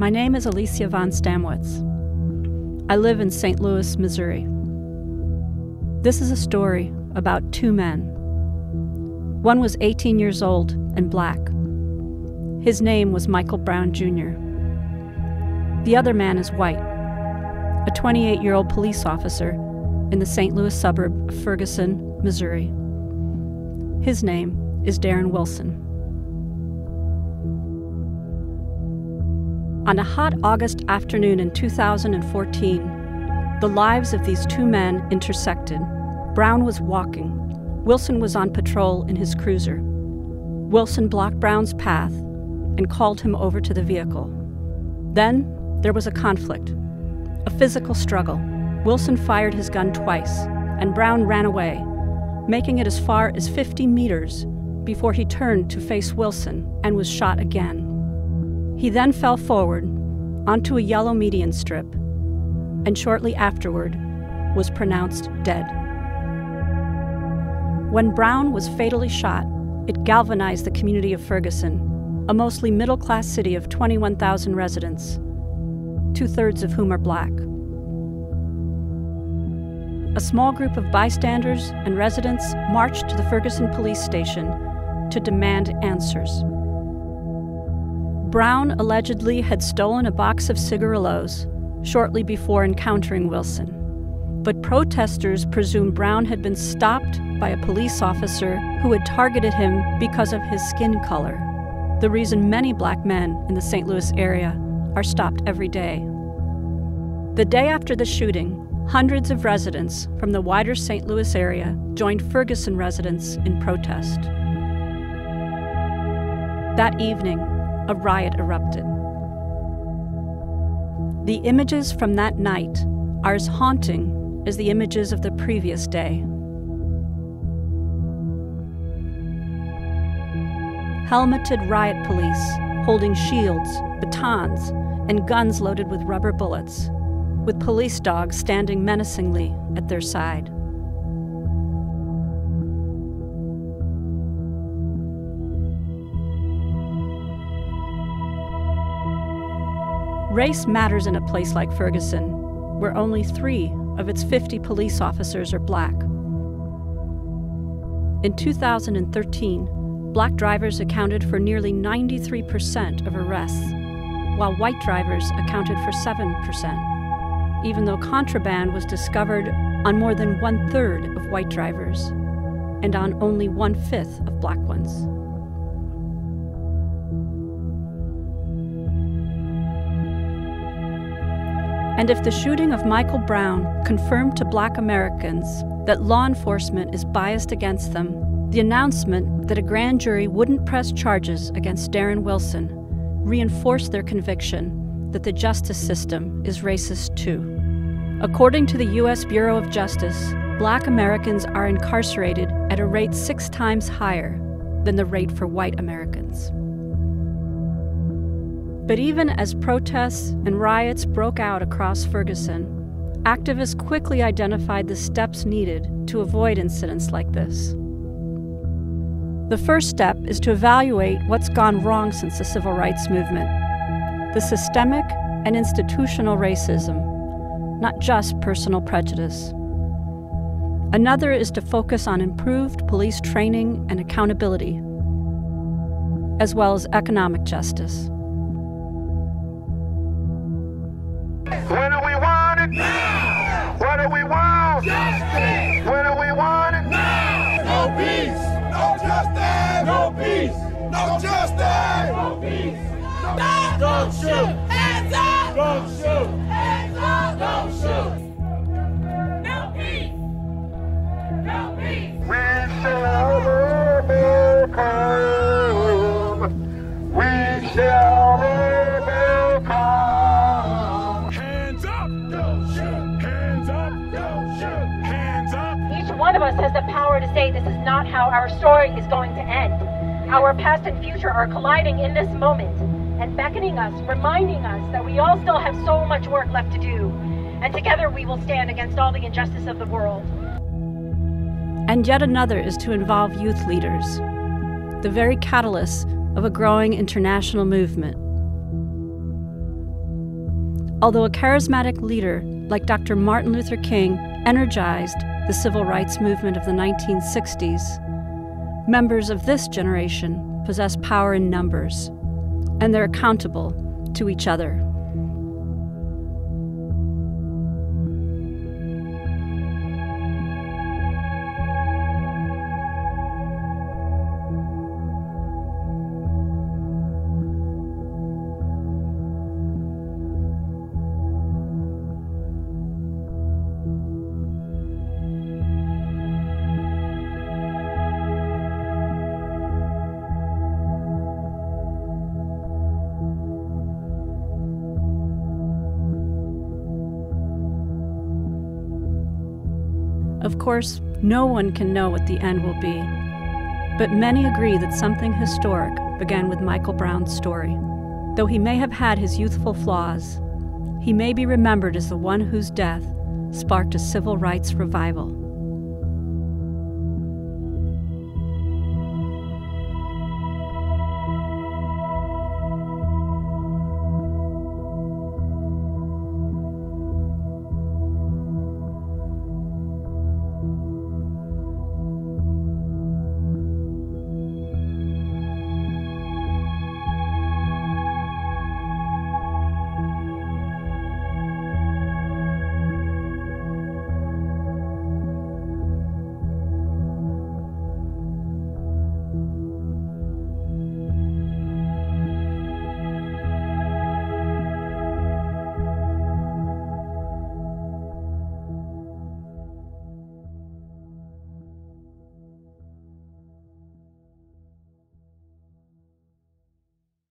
My name is Alicia von Stamwitz. I live in St. Louis, Missouri. This is a story about two men. One was 18 years old and black. His name was Michael Brown, Jr. The other man is white, a 28-year-old police officer in the St. Louis suburb of Ferguson, Missouri. His name is Darren Wilson. On a hot August afternoon in 2014, the lives of these two men intersected. Brown was walking. Wilson was on patrol in his cruiser. Wilson blocked Brown's path and called him over to the vehicle. Then there was a conflict, a physical struggle. Wilson fired his gun twice, and Brown ran away, making it as far as 50 meters before he turned to face Wilson and was shot again. He then fell forward onto a yellow median strip and shortly afterward was pronounced dead. When Brown was fatally shot, it galvanized the community of Ferguson, a mostly middle-class city of 21,000 residents, 2/3 of whom are black. A small group of bystanders and residents marched to the Ferguson police station to demand answers. Brown allegedly had stolen a box of cigarillos shortly before encountering Wilson, but protesters presume Brown had been stopped by a police officer who had targeted him because of his skin color, the reason many black men in the St. Louis area are stopped every day. The day after the shooting, hundreds of residents from the wider St. Louis area joined Ferguson residents in protest. That evening, a riot erupted. The images from that night are as haunting as the images of the previous day. Helmeted riot police holding shields, batons, and guns loaded with rubber bullets, with police dogs standing menacingly at their side. Race matters in a place like Ferguson, where only 3 of its 50 police officers are black. In 2013, black drivers accounted for nearly 93% of arrests, while white drivers accounted for 7%, even though contraband was discovered on more than 1/3 of white drivers and on only 1/5 of black ones. And if the shooting of Michael Brown confirmed to black Americans that law enforcement is biased against them, the announcement that a grand jury wouldn't press charges against Darren Wilson reinforced their conviction that the justice system is racist too. According to the U.S. Bureau of Justice, black Americans are incarcerated at a rate 6 times higher than the rate for white Americans. But even as protests and riots broke out across Ferguson, activists quickly identified the steps needed to avoid incidents like this. The first step is to evaluate what's gone wrong since the civil rights movement: the systemic and institutional racism, not just personal prejudice. Another is to focus on improved police training and accountability, as well as economic justice. When do we want it? Now! What do we want? Justice! When do we want it? Now! No peace! No justice! No peace! No justice! No peace! No! Don't shoot! Hands up! Don't shoot! Hands up! Don't shoot! No peace! No peace! We shall overcome! We shall overcome! Each one of us has the power to say this is not how our story is going to end. Our past and future are colliding in this moment and beckoning us, reminding us that we all still have so much work left to do. And together we will stand against all the injustice of the world. And yet another is to involve youth leaders, the very catalyst of a growing international movement. Although a charismatic leader like Dr. Martin Luther King energized the civil rights movement of the 1960s, members of this generation possess power in numbers, and they're accountable to each other. Of course, no one can know what the end will be, but many agree that something historic began with Michael Brown's story. Though he may have had his youthful flaws, he may be remembered as the one whose death sparked a civil rights revival.